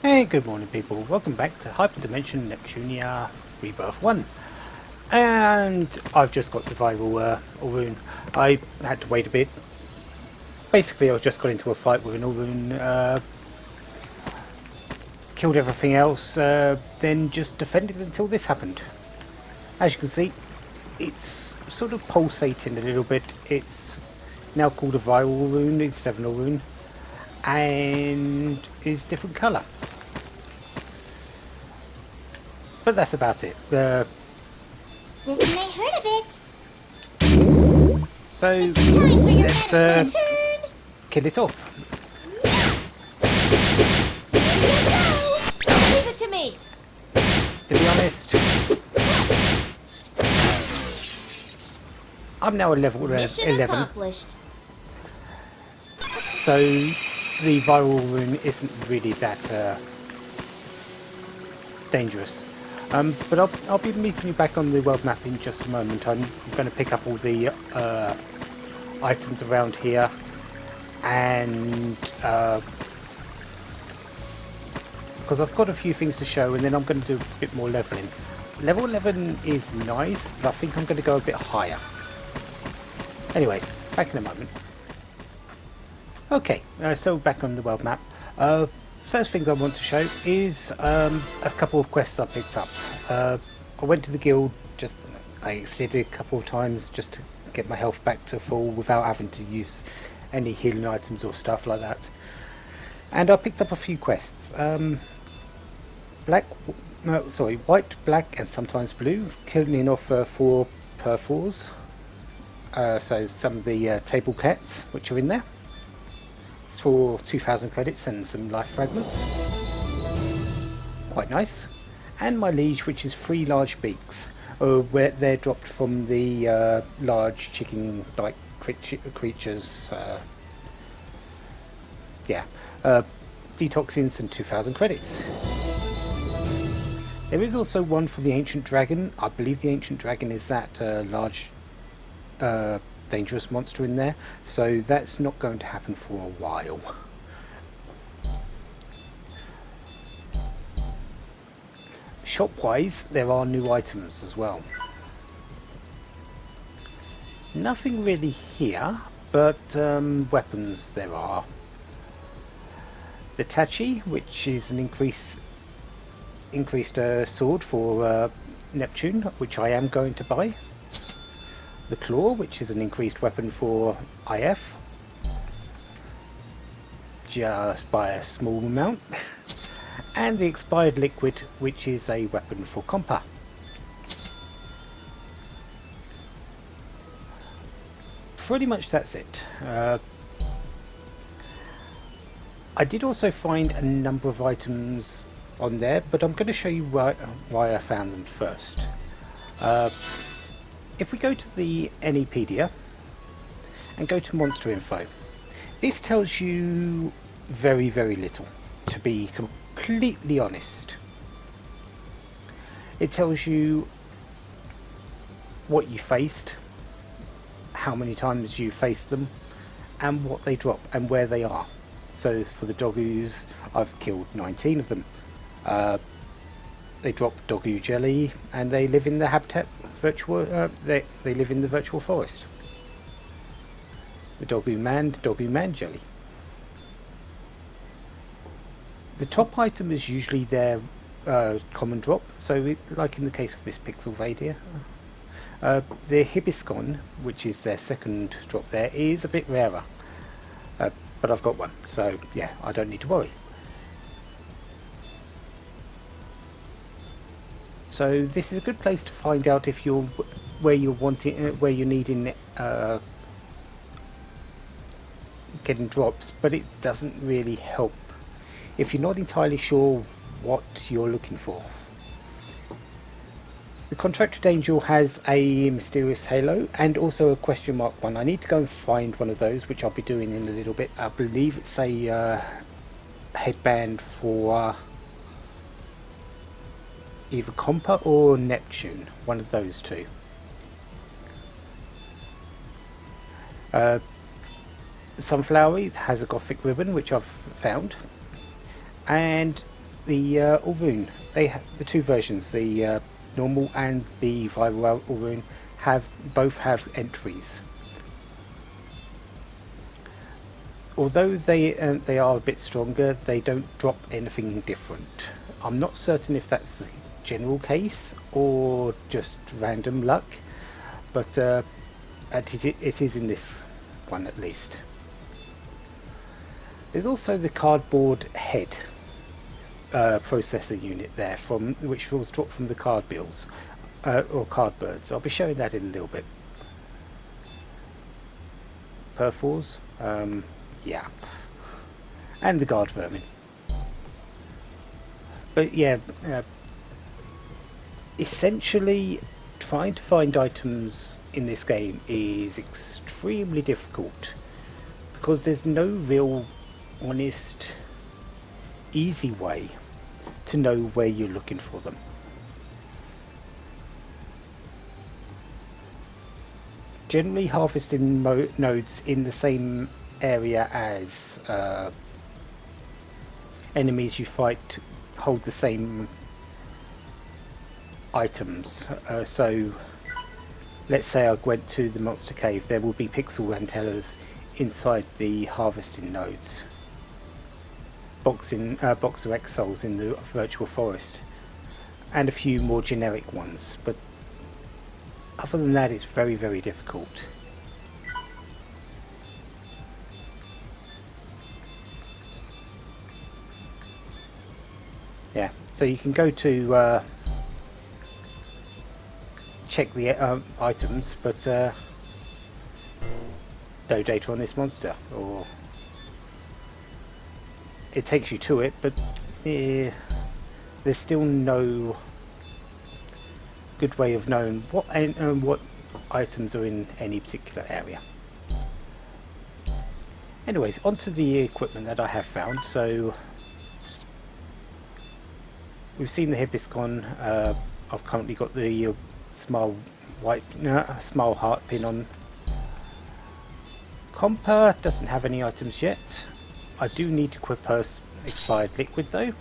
Hey, good morning people, welcome back to HyperDimension Neptunia Rebirth 1. And I've just got the viral Ulrune. I had to wait a bit. Basically I just got into a fight with an Ulrune, killed everything else, then just defended until this happened. As you can see, it's sort of pulsating a little bit. It's now called a viral Ulrune instead of an Ulrune, and is different colour. But that's about it. This may hurt a bit. So let's kill it off. Leave it to me. To be honest, I'm now a level Mission 11. accomplished. So the viral rune isn't really that dangerous. But I'll be meeting you back on the world map in just a moment. I'm going to pick up all the items around here, and because I've got a few things to show, and then I'm going to do a bit more leveling. Level 11 is nice, but I think I'm going to go a bit higher. Anyways, back in a moment. Okay, so back on the world map. First thing I want to show is a couple of quests I picked up. I went to the guild, I exited a couple of times just to get my health back to full without having to use any healing items or stuff like that. And I picked up a few quests. White, black and sometimes blue, killing off 4 perforers. So some of the table cats which are in there. For 2,000 credits and some life fragments. Quite nice. And my liege, which is 3 large beaks, where they're dropped from the large chicken-like creatures. Detoxins and 2,000 credits. There is also one for the ancient dragon. I believe the ancient dragon is that large dangerous monster in there, so that's not going to happen for a while. Shop wise, there are new items as well. Nothing really here, but weapons there are. The Tachi, which is an increased sword for Neptune, which I am going to buy. The Claw, which is an increased weapon for IF, just by a small amount, and the Expired Liquid, which is a weapon for Compa. Pretty much that's it. I did also find a number of items on there, but I'm going to show you why I found them first. If we go to the Nepedia and go to Monster Info, this tells you very, very little, to be completely honest. It tells you what you faced, how many times you faced them, and what they drop and where they are. So for the Dogus, I've killed 19 of them. They drop Dogu jelly, and they live in the habitat they live in the virtual forest. The Dogu man jelly. The top item is usually their common drop, so like in the case of this Pixel Vadia. The Hibiscon, which is their second drop there, is a bit rarer. But I've got one, so yeah, I don't need to worry. So this is a good place to find out if you're where you're needing getting drops, but it doesn't really help if you're not entirely sure what you're looking for. The Contracted Angel has a mysterious halo and also a question mark one. I need to go and find one of those, which I'll be doing in a little bit. I believe it's a headband for either Compa or Neptune, one of those two. Sunflowery has a Gothic ribbon, which I've found, and the Ulrune. The two versions, the normal and the viral Ulrune, both have entries. Although they are a bit stronger, they don't drop anything different. I'm not certain if that's the general case or just random luck, but it is in this one at least. There's also the cardboard head processor unit there, which was dropped from the card bills or card birds. I'll be showing that in a little bit. Perforce, yeah, and the guard vermin. But yeah, essentially trying to find items in this game is extremely difficult because there's no real honest easy way to know where you're looking for them. Generally harvesting nodes in the same area as enemies you fight hold the same items. So let's say I went to the monster cave, there will be pixel antennas inside the harvesting nodes. Boxer X souls in the virtual forest, and a few more generic ones, but other than that it's very, very difficult. Yeah, so you can go to check the items, but no data on this monster, or it takes you to it, but there's still no good way of knowing what items are in any particular area. Anyways, onto the equipment that I have found. So we've seen the Hibiscon. I've currently got the smile heart pin on. Compa doesn't have any items yet. I do need to equip her expired liquid though.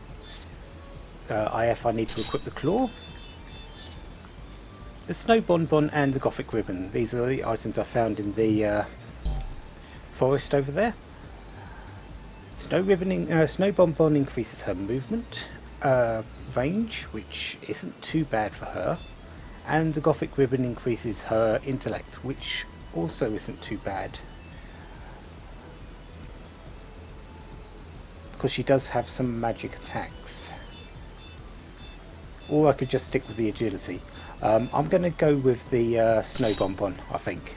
IF, I need to equip the claw, the snow bonbon and the Gothic ribbon. These are the items I found in the forest over there. Snow bonbon increases her movement range, which isn't too bad for her, and the Gothic ribbon increases her intellect, which also isn't too bad, because she does have some magic attacks. Or I could just stick with the agility. I'm going to go with the snow bonbon, I think,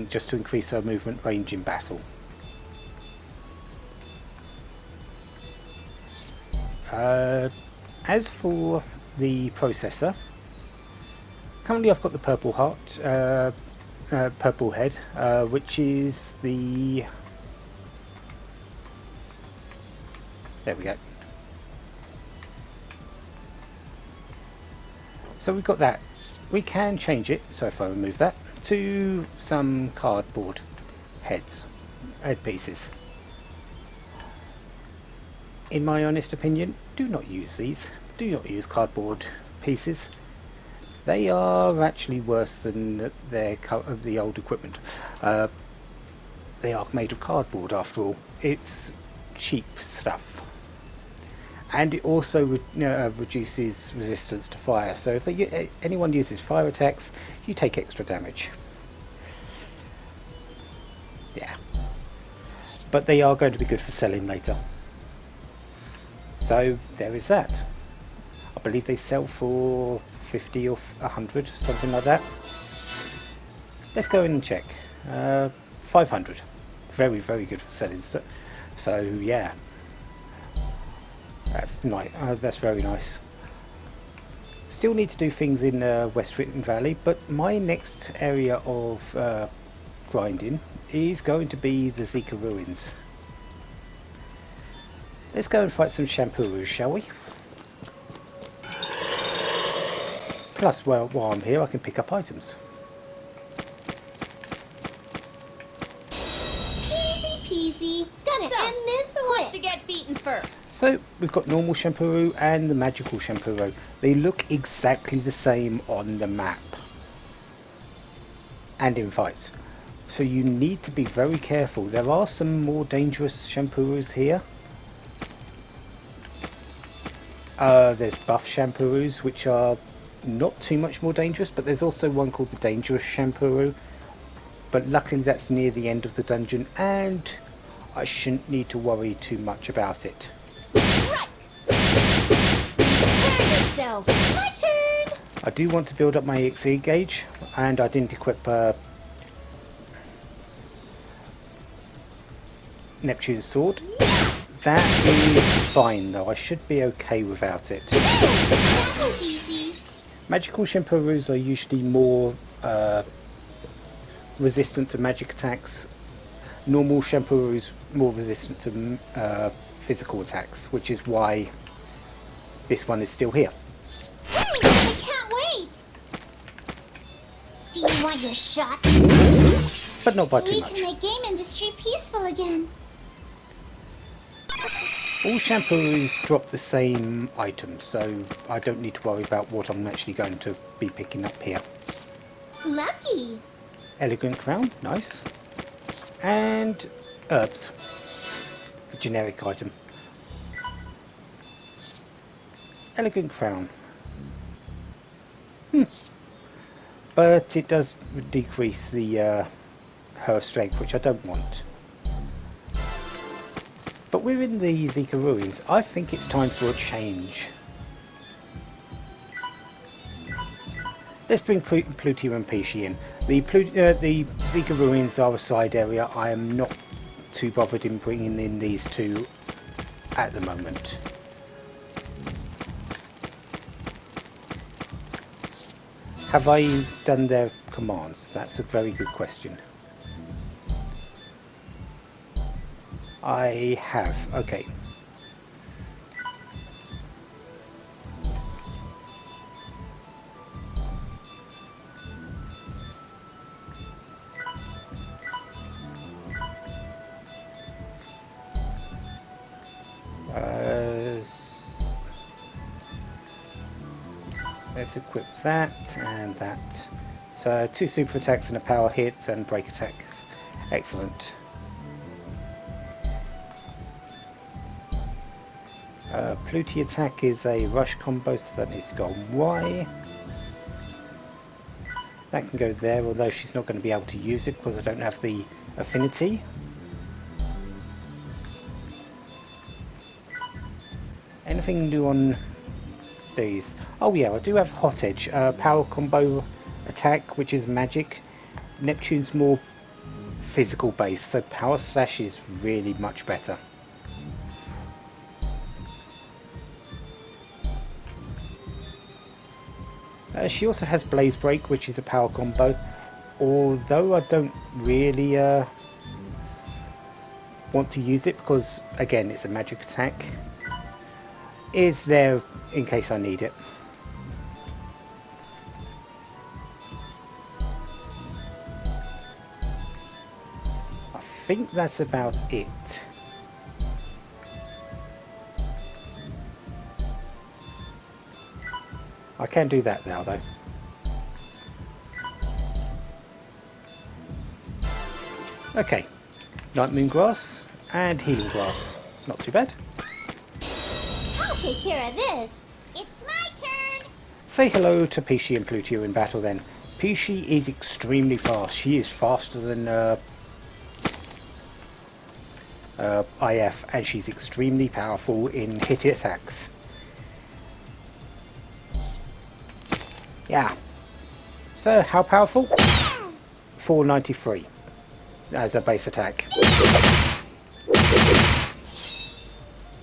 just to increase her movement range in battle. As for the processor, currently I've got the purple heart, purple head, which is the... There we go. So we've got that. We can change it, so if I remove that, to some cardboard head pieces. In my honest opinion, do not use these. Do not use cardboard pieces. They are actually worse than the old equipment. They are made of cardboard after all. It's cheap stuff. And it also reduces resistance to fire, so if anyone uses fire attacks, you take extra damage. Yeah. But they are going to be good for selling later. So there is that. I believe they sell for 50 or 100, something like that. Let's go in and check. 500. Very, very good for selling. So yeah. That's nice. That's very nice. Still need to do things in West Witten Valley, but my next area of grinding is going to be the Zika ruins. Let's go and fight some Shampoo, shall we? Plus, well, while I'm here, I can pick up items. Easy end this Who wants with? to get beaten first? So we've got normal Shampoo and the magical Shampoo. They look exactly the same on the map and in fights. So you need to be very careful. There are some more dangerous Shampoos here. There's buff Shampoos, which are not too much more dangerous, but there's also one called the dangerous Shampoo. But luckily that's near the end of the dungeon, and I shouldn't need to worry too much about it. Right! Prepare yourself! My turn! I do want to build up my EXE gauge, and I didn't equip Neptune's sword. That is fine though, I should be okay without it. That was easy. Magical Shampoos are usually more resistant to magic attacks. Normal Shampoos more resistant to physical attacks, which is why this one is still here. I can't wait. Do you want your shot? But not by too We much. can make game industry peaceful again. All Shampoos drop the same items, so I don't need to worry about what I'm actually going to be picking up here. Lucky. Elegant crown, nice. And herbs. A generic item. Elegant crown. But it does decrease the her strength, which I don't want. But we're in the Zika ruins. I think it's time for a change. Let's bring Plutia and Peashy in. The Zika ruins are a side area. I am not too bothered in bringing in these two at the moment. Have I done their commands? That's a very good question. I have. Okay. Let's equip that and that. So 2 super attacks and a power hit and break attacks. Excellent. Plutia attack is a rush combo, so that needs to go on Y. That can go there, although she's not going to be able to use it because I don't have the affinity. Anything new on these? Oh yeah, I do have Hot Edge, power combo attack, which is magic. Neptune's more physical based, so power slash is really much better. She also has Blaze Break, which is a power combo, although I don't really want to use it because, again, it's a magic attack. Is there in case I need it. I think that's about it. I can do that now though. Okay, Night Moon Grass and Healing Grass. Not too bad. I'll take care of this. It's my turn. Say hello to Peashy and Plutia in battle then. Peashy is extremely fast. She is faster than IF, and she's extremely powerful in hit attacks. Yeah. So, how powerful? 493 as a base attack.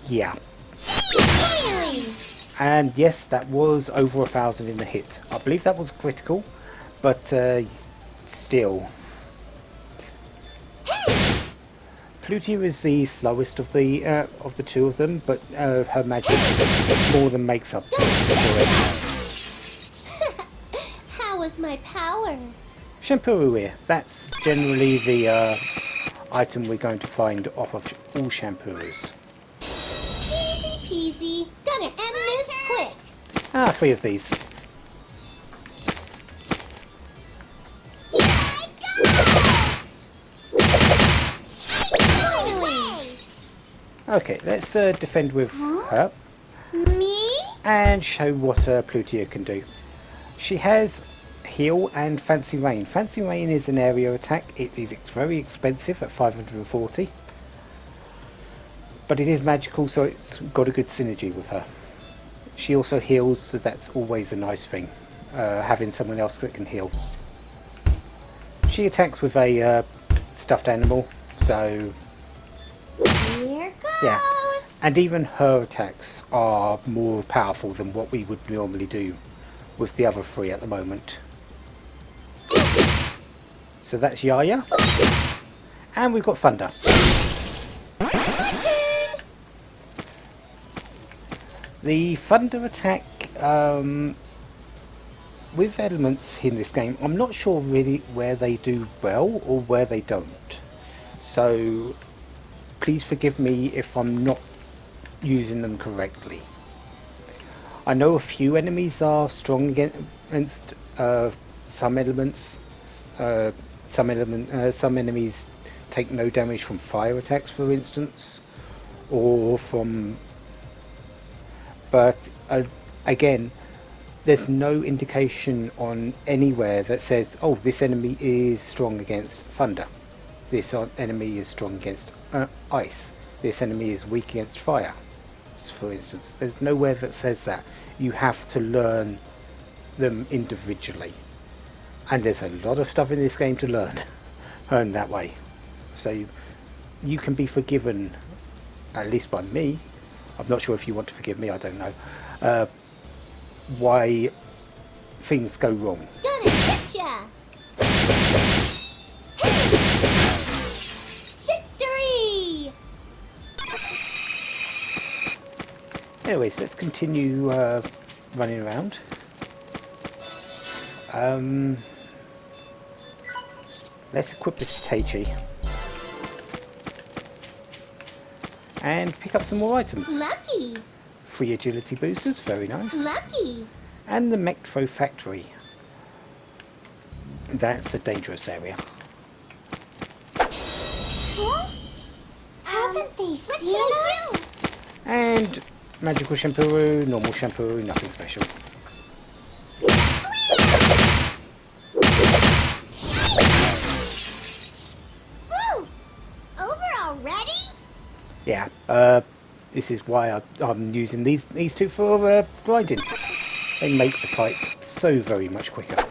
Yeah. Finally. And yes, that was over 1,000 in the hit. I believe that was critical, but still. Plutia is the slowest of the two of them, but her magic more than makes up for it. How was my power? Shampoo here. That's generally the item we're going to find off of all shampoos. Easy peasy. Gonna end this quick. Ah, 3 of these. Here I go! Finally! Okay, let's defend with her Me? and show what Plutia can do. She has Heal and Fancy Rain. Fancy Rain is an area attack. It is very expensive at 540. But it is magical, so it's got a good synergy with her. She also heals, so that's always a nice thing. Having someone else that can heal. She attacks with a stuffed animal, so Here goes. yeah. And even her attacks are more powerful than what we would normally do with the other 3 at the moment. So that's Yaya. And we've got Thunder. The Thunder attack, with elements in this game, I'm not sure really where they do well or where they don't. So please forgive me if I'm not using them correctly. I know a few enemies are strong against some elements. Some enemies take no damage from fire attacks, for instance, or from. But again, there's no indication on anywhere that says, "Oh, this enemy is strong against thunder. This enemy is strong against ice. This enemy is weak against fire." For instance, there's nowhere that says that. You have to learn them individually, and there's a lot of stuff in this game to learn that way. So you can be forgiven, at least by me. I'm not sure if you want to forgive me, I don't know, why things go wrong. Gonna get ya! Victory! Anyways, let's continue running around. Let's equip this Teichi and pick up some more items. Lucky! 3 agility boosters, very nice. Lucky! And the Mectro Factory. That's a dangerous area. Huh? Haven't they seen us? And magical shampoo, normal shampoo, nothing special. Woo! Over already? Yeah, this is why I'm using these 2 for grinding. They make the fights so very much quicker.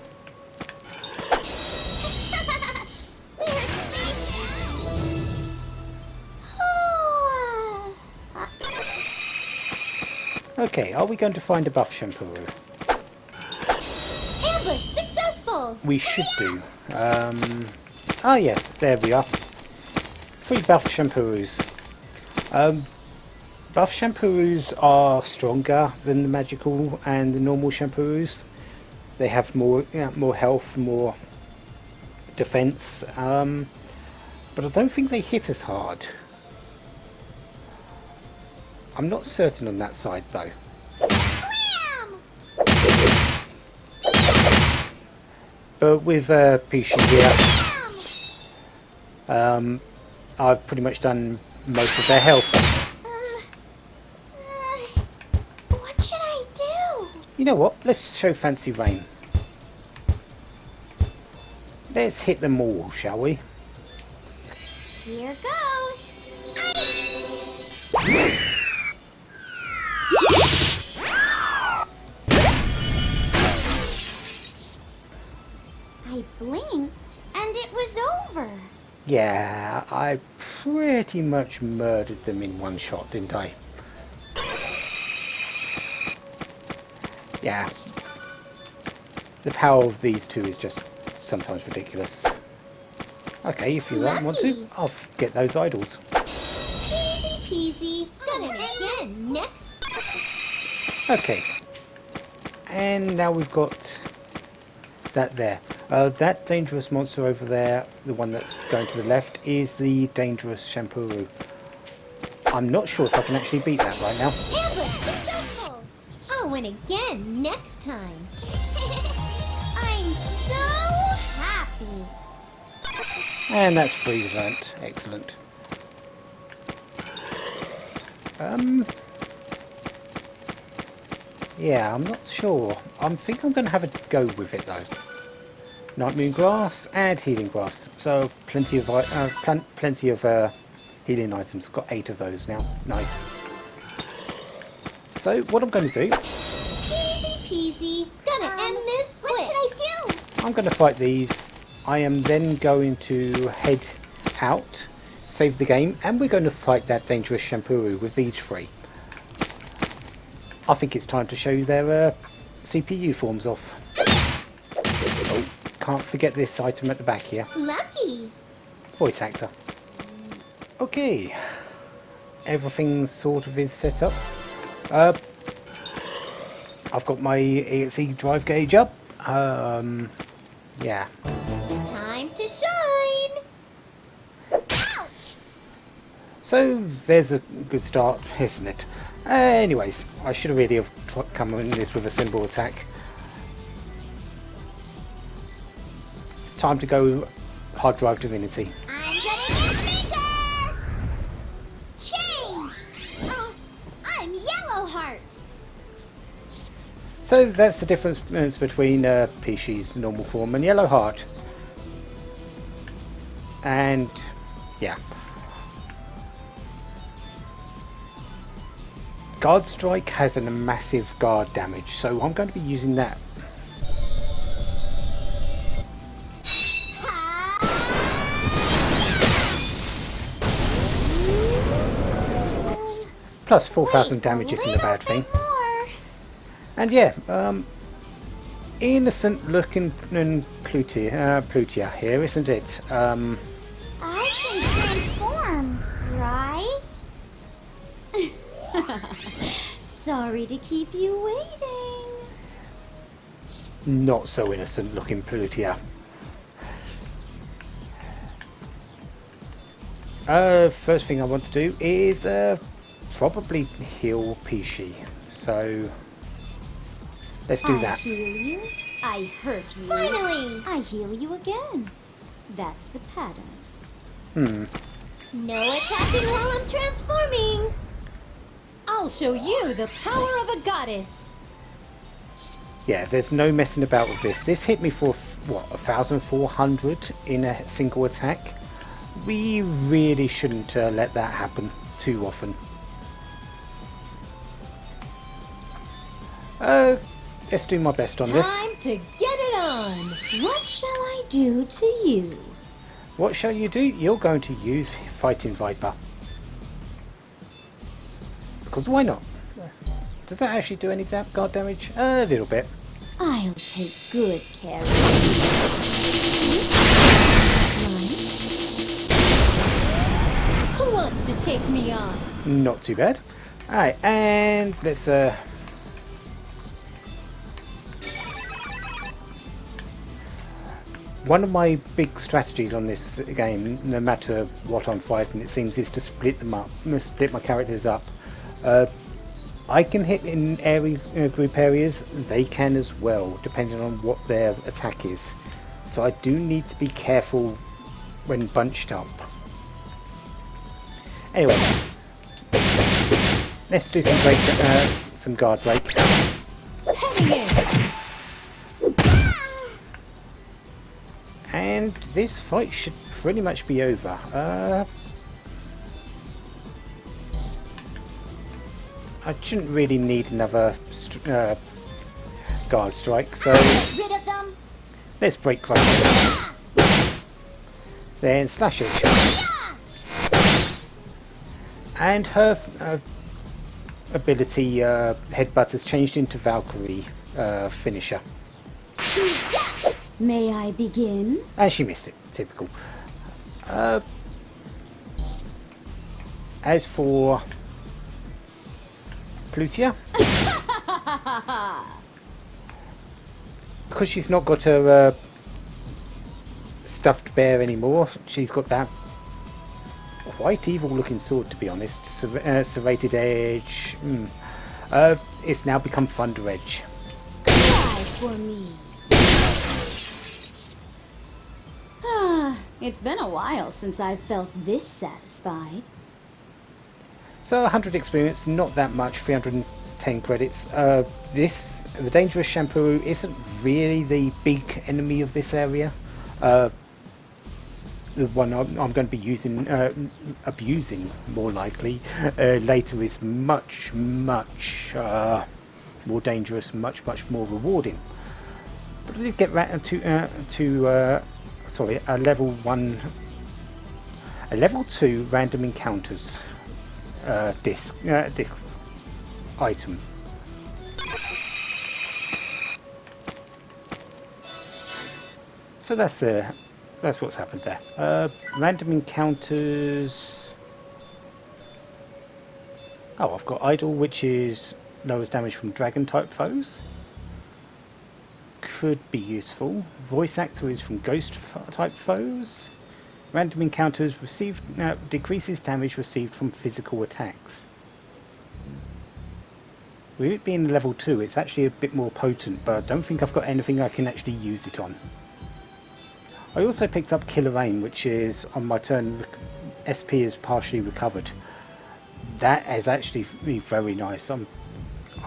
Okay, are we going to find a buff shampoo? Ambush successful! We should do. Ah yes, there we are. 3 buff shampoos. Buff shampoos are stronger than the magical and the normal shampoos. They have more health, more defense, but I don't think they hit as hard. I'm not certain on that side though. Blam! But with Peashy here, I've pretty much done most of their health. What should I do? You know what? Let's show Fancy Rain. Let's hit them all, shall we? Here goes. I blinked and it was over. Yeah, I pretty much murdered them in one shot, didn't I? Yeah. The power of these 2 is just sometimes ridiculous. Okay, if you want to, I'll get those idols. Easy peasy. Gonna again next. Okay. And now we've got that there. That dangerous monster over there, the one that's going to the left, is the dangerous Shampoo. I'm not sure if I can actually beat that right now. Ambush successful! I'll win again next time. I'm so happy. And that's freeze event. Excellent. Yeah, I'm not sure. I think I'm going to have a go with it though. Night Moon Grass and Healing Grass. So plenty of healing items. I've got 8 of those now. Nice. So what I'm going to do, Easy peasy. Gonna end this quick. What should I do? I'm going to fight these. I am then going to head out, save the game, and we're going to fight that dangerous Shampoo with these 3. I think it's time to show you their CPU forms off. Oh, can't forget this item at the back here. Lucky. Voice actor. Okay, everything sort of is set up. I've got my EXE drive gauge up. Yeah. Time to shine. Ouch! So there's a good start, isn't it? Anyways, I should have really have come in this with a symbol attack. Time to go hard drive divinity. I'm getting bigger. Change. Oh, I'm Yellowheart. So that's the difference between Peashy's normal form and Yellowheart. And yeah. Guard Strike has a massive guard damage, so I'm going to be using that. Plus 4,000 damage isn't a bad thing. And yeah, innocent looking Plutia here, isn't it? I can transform, right? Sorry to keep you waiting. Not so innocent looking Plutia. First thing I want to do is probably heal Peashy. So let's do that. I heal you. I hurt you. Finally! I heal you again. That's the pattern. No attacking while I'm transforming. I'll show you the power of a goddess. Yeah, there's no messing about with this. This hit me for what, 1,400 in a single attack. We really shouldn't let that happen too often. Let's do my best on this. Time to get it on. What shall I do to you? What shall you do? You're going to use Fighting Viper. Because why not? Does that actually do any guard damage? A little bit. I'll take good care of you. Who wants to take me on? Not too bad. Alright, and let's one of my big strategies on this game, no matter what I'm fighting, it seems, is to split them up, split my characters up. I can hit in group areas, they can as well, depending on what their attack is. So I do need to be careful when bunched up. Anyway, let's do some break, some guard break. Heading in. And this fight should pretty much be over. I shouldn't really need another guard strike, so Get rid of them. let's break crush. Then slash it. And her ability headbutt has changed into Valkyrie finisher. May I begin? And she missed it, typical. As for Plutia, because she's not got her stuffed bear anymore, she's got that quite evil looking sword, to be honest. Serrated edge. It's now become Thunder Edge. Cry for me. It's been a while since I've felt this satisfied. So 100 experience, not that much, 310 credits. The dangerous shampoo isn't really the big enemy of this area. The one I'm going to be using, abusing more likely, later is much more dangerous, much more rewarding. But I did get a level 2 random encounters disc item. So that's what's happened there. Random encounters. Oh, I've got Idol, which is lowers damage from dragon type foes. Could be useful. Voice actor is from ghost type foes. Random encounters received decreases damage received from physical attacks. With it being level 2, it's actually a bit more potent, but I don't think I've got anything I can actually use it on. I also picked up Killer Aim, which is on my turn SP is partially recovered. That is actually very nice. I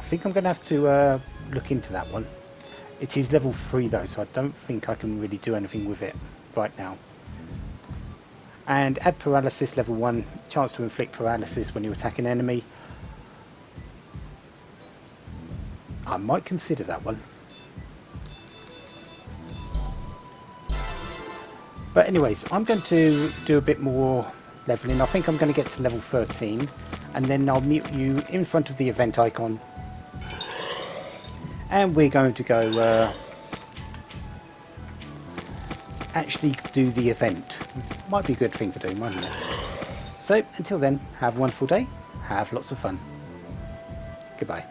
think I'm going to have to look into that one. It is level 3 though, so I don't think I can really do anything with it right now. And add paralysis, level 1, chance to inflict paralysis when you attack an enemy. I might consider that one. But anyways, I'm going to do a bit more leveling. I think I'm going to get to level 13, and then I'll meet you in front of the event icon. And we're going to go actually do the event. Might be a good thing to do, mightn't it? So until then, have a wonderful day, have lots of fun. Goodbye.